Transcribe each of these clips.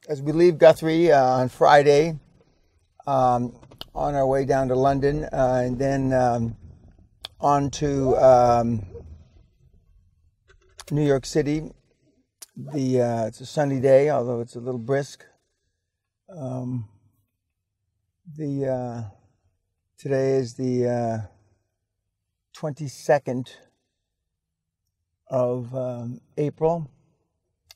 As we leave Guthrie on Friday, on our way down to London, and then on to New York City. It's a sunny day, although it's a little brisk. Today is the 22nd of April.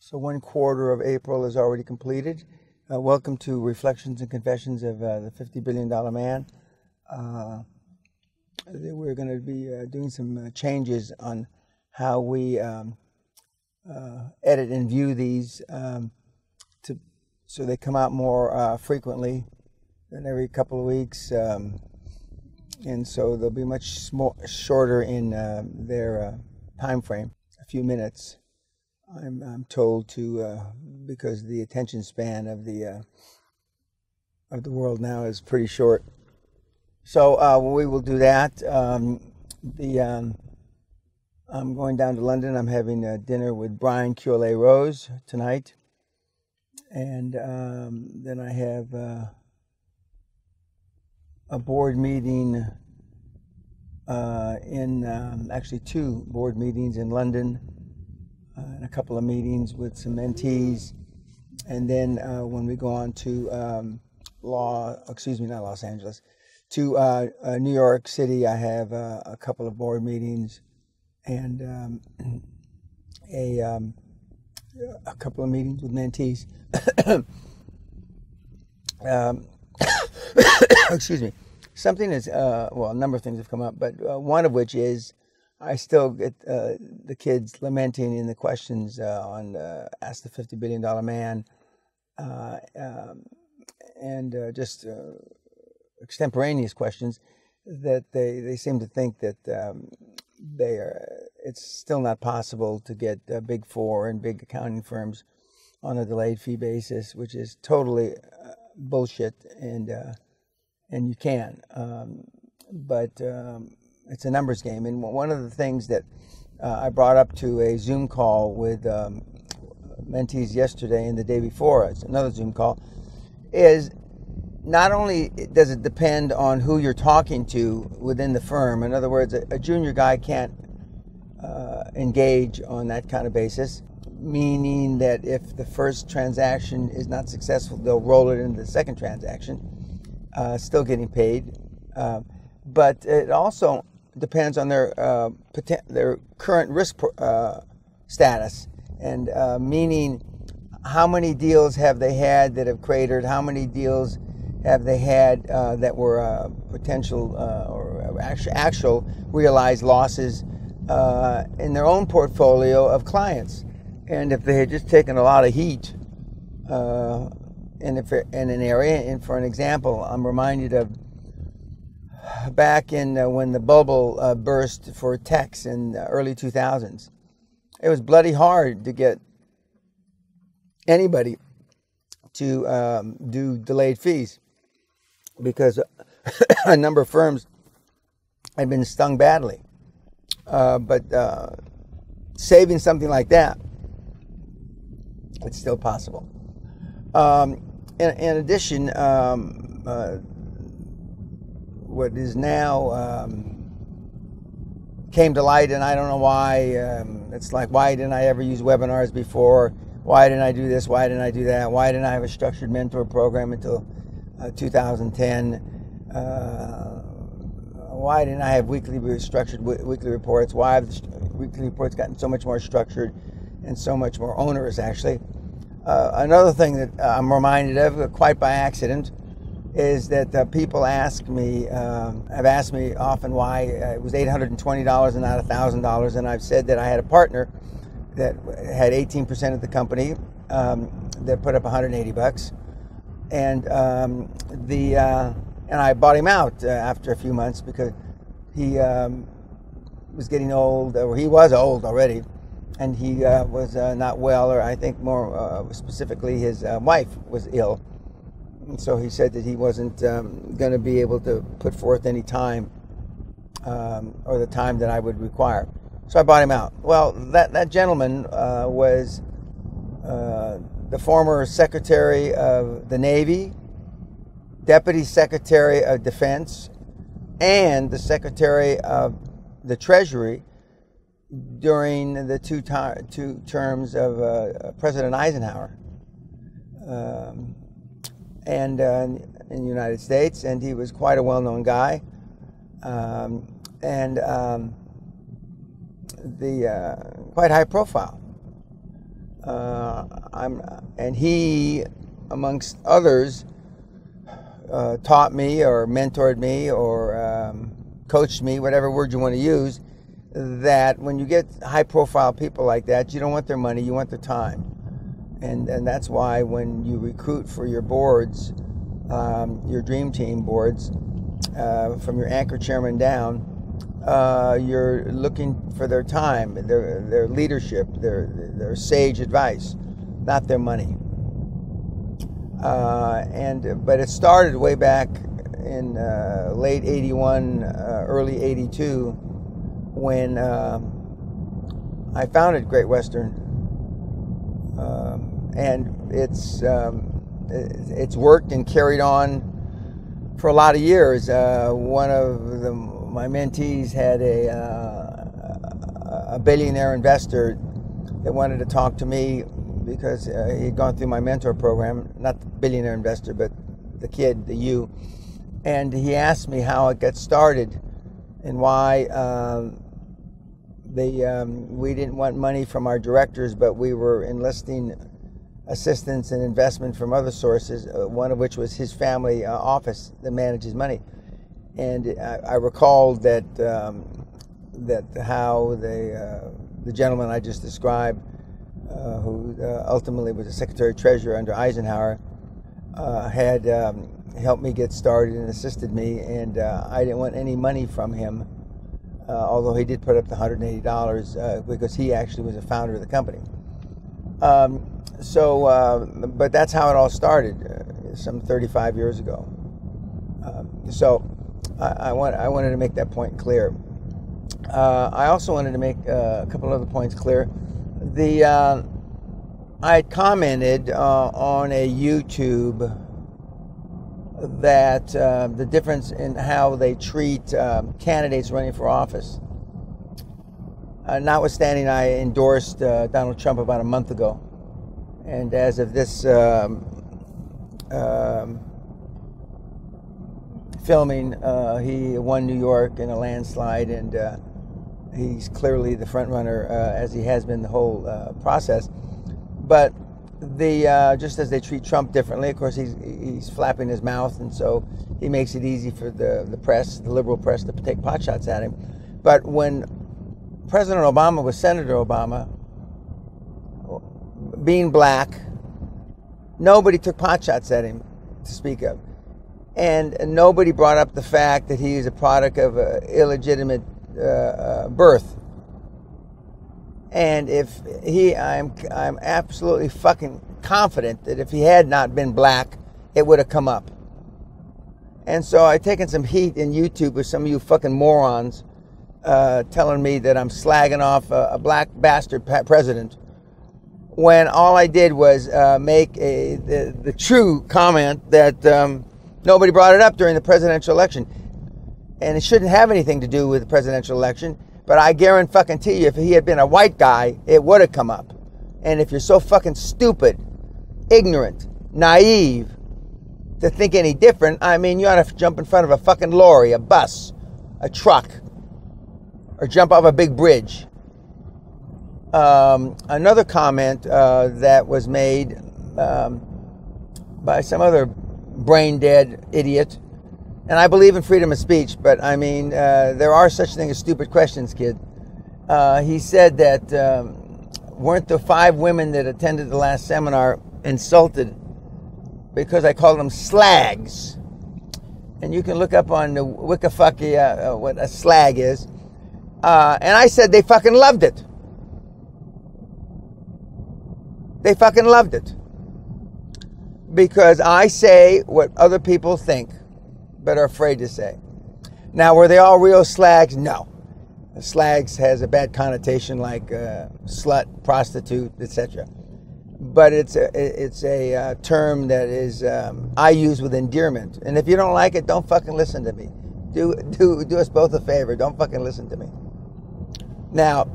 So 1/4 of April is already completed. Welcome to Reflections and Confessions of the $50 Billion Man. We're going to be doing some changes on how we edit and view these so they come out more frequently than every couple of weeks. And so they'll be much shorter in their time frame, a few minutes. I'm told to because the attention span of the world now is pretty short. So we will do that. I'm going down to London. I'm having dinner with Brian Curley-Rose tonight, and then I have a board meeting actually 2 board meetings in London. And a couple of meetings with some mentees, and then when we go on to not Los Angeles, to New York City, I have a couple of board meetings and a couple of meetings with mentees. Excuse me. Something is a number of things have come up, but one of which is I still get the kids lamenting in the questions on Ask the $50 Billion Man, and just extemporaneous questions that they seem to think that it's still not possible to get Big Four and big accounting firms on a delayed fee basis, which is totally bullshit, and you can, but it's a numbers game. And one of the things that I brought up to a Zoom call with mentees yesterday and the day before, it's another Zoom call, is not only does it depend on who you're talking to within the firm. In other words, a junior guy can't engage on that kind of basis, meaning that if the first transaction is not successful, they'll roll it into the second transaction, still getting paid. But it also depends on their current risk status, and meaning how many deals have they had that have cratered, how many deals have they had that were potential or actual realized losses in their own portfolio of clients. And if they had just taken a lot of heat in an area, and for an example, I'm reminded of back in when the bubble burst for techs in the early 2000s. It was bloody hard to get anybody to do delayed fees because a number of firms had been stung badly. But saving something like that, it's still possible. In addition, what is now came to light, and I don't know why. It's like, why didn't I ever use webinars before? Why didn't I do this? Why didn't I do that? Why didn't I have a structured mentor program until 2010? Why didn't I have structured weekly reports? Why have the weekly reports gotten so much more structured and so much more onerous, actually? Another thing that I'm reminded of, quite by accident, is that people have asked me often why it was $820 and not $1,000, and I've said that I had a partner that had 18% of the company that put up $180, and I bought him out after a few months because he was getting old, or he was old already, and he was not well, or I think more specifically his wife was ill. And so he said that he wasn't going to be able to put forth any time or the time that I would require. So I bought him out. Well, that gentleman was the former Secretary of the Navy, Deputy Secretary of Defense, and the Secretary of the Treasury during the two terms of President Eisenhower in the United States, and he was quite a well-known guy, quite high profile. And he, amongst others, taught me or mentored me or coached me, whatever word you want to use, that when you get high-profile people like that, you don't want their money, you want their time. And that's why when you recruit for your boards, your dream team boards, from your anchor chairman down, you're looking for their time, their leadership, their sage advice, not their money. But it started way back in late '81, early '82, when I founded Great Western, and it's worked and carried on for a lot of years. One of my mentees had a billionaire investor that wanted to talk to me because he'd gone through my mentor program, not the billionaire investor, but the kid, the you. And he asked me how it got started and why we didn't want money from our directors, but we were enlisting assistance and investment from other sources, one of which was his family office that manages money. And I recalled that how the gentleman I just described, who ultimately was the Secretary of Treasury under Eisenhower, had helped me get started and assisted me, and I didn't want any money from him, although he did put up the $180 because he actually was a founder of the company. But that's how it all started, some 35 years ago. I wanted to make that point clear. I also wanted to make a couple other points clear. I had commented on a YouTube that the difference in how they treat candidates running for office. Notwithstanding, I endorsed Donald Trump about a month ago, and as of this filming, he won New York in a landslide, and he's clearly the front runner, as he has been the whole process. But just as they treat Trump differently, of course, he's flapping his mouth, and so he makes it easy for the press, the liberal press, to take potshots at him. But when President Obama was Senator Obama, being black, nobody took potshots at him to speak of. And nobody brought up the fact that he is a product of illegitimate birth. And if I'm absolutely fucking confident that if he had not been black, it would have come up. And so I've taken some heat in YouTube with some of you fucking morons telling me that I'm slagging off a black bastard president, when all I did was make the true comment that nobody brought it up during the presidential election. And it shouldn't have anything to do with the presidential election. But I guarantee you, if he had been a white guy, it would have come up. And if you're so fucking stupid, ignorant, naive to think any different, I mean, you ought to jump in front of a fucking lorry, a bus, a truck, or jump off a big bridge. Another comment that was made by some other brain-dead idiot. And I believe in freedom of speech, but I mean, there are such things as stupid questions, kid. He said that weren't the 5 women that attended the last seminar insulted because I called them slags? And you can look up on the Wikifucky what a slag is. And I said they fucking loved it. They fucking loved it. Because I say what other people think, but are afraid to say. Now, were they all real slags? No. Slags has a bad connotation like slut, prostitute, etc. but it's a term that is I use with endearment. And if you don't like it, don't fucking listen to me. Do us both a favor. Don't fucking listen to me. Now,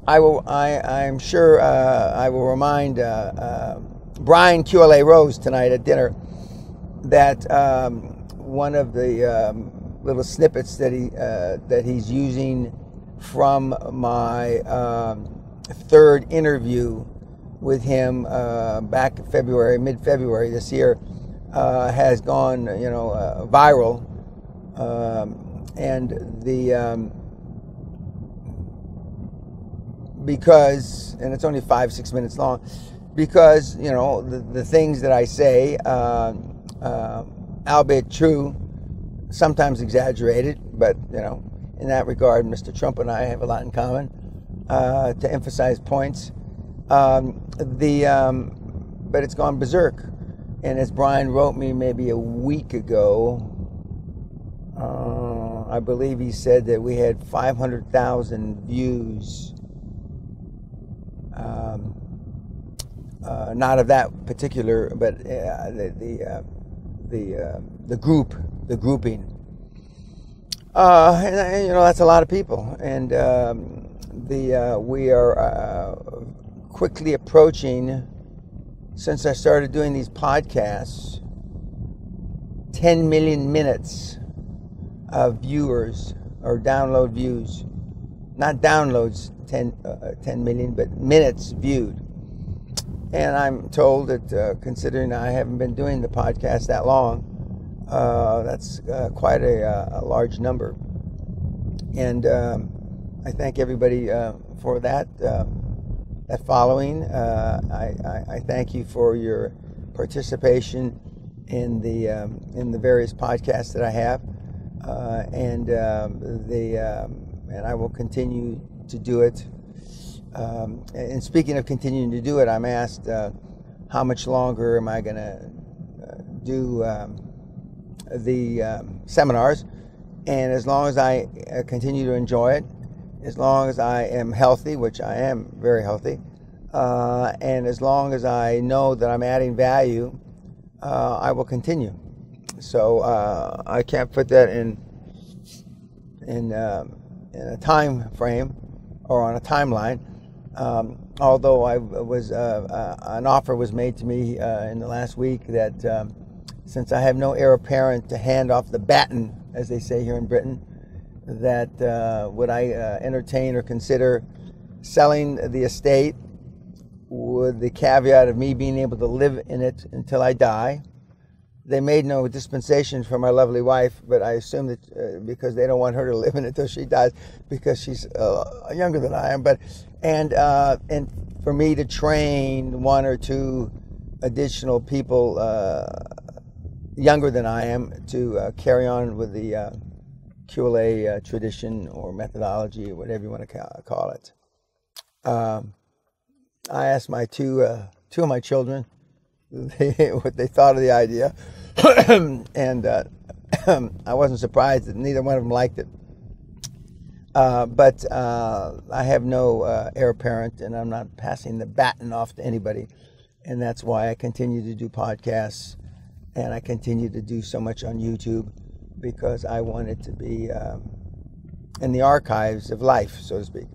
I'm sure I will remind Brian QLA Rose tonight at dinner that one of the little snippets that he's using from my third interview with him back in mid-February this year, has gone, viral, and because, and it's only 5-6 minutes long, because the things that I say, albeit true, sometimes exaggerated, but in that regard, Mr. Trump and I have a lot in common. To emphasize points, but it's gone berserk. And as Brian wrote me maybe a week ago, I believe he said that we had 500,000 views. Not of that particular, but the grouping. And that's a lot of people, and we are quickly approaching, since I started doing these podcasts, 10 million minutes of viewers or download views. Not downloads, 10 million, but minutes viewed. And I'm told that considering I haven't been doing the podcast that long, that's quite a large number. And I thank everybody for that following. I thank you for your participation in the various podcasts that I have, and I will continue to do it. And speaking of continuing to do it, I'm asked how much longer am I going to do the seminars, and as long as I continue to enjoy it, as long as I am healthy, which I am very healthy, and as long as I know that I'm adding value, I will continue. So I can't put that in a time frame or on a timeline. Although an offer was made to me in the last week that since I have no heir apparent to hand off the baton, as they say here in Britain, that would I entertain or consider selling the estate with the caveat of me being able to live in it until I die. They made no dispensation for my lovely wife, but I assume that because they don't want her to live in it until she dies, because she's younger than I am. And for me to train one or two additional people younger than I am to carry on with the QLA tradition or methodology or whatever you want to call it. I asked my two of my children what they thought of the idea, and I wasn't surprised that neither one of them liked it. But I have no heir apparent, and I'm not passing the baton off to anybody, and that's why I continue to do podcasts, and I continue to do so much on YouTube, because I want it to be in the archives of life, so to speak.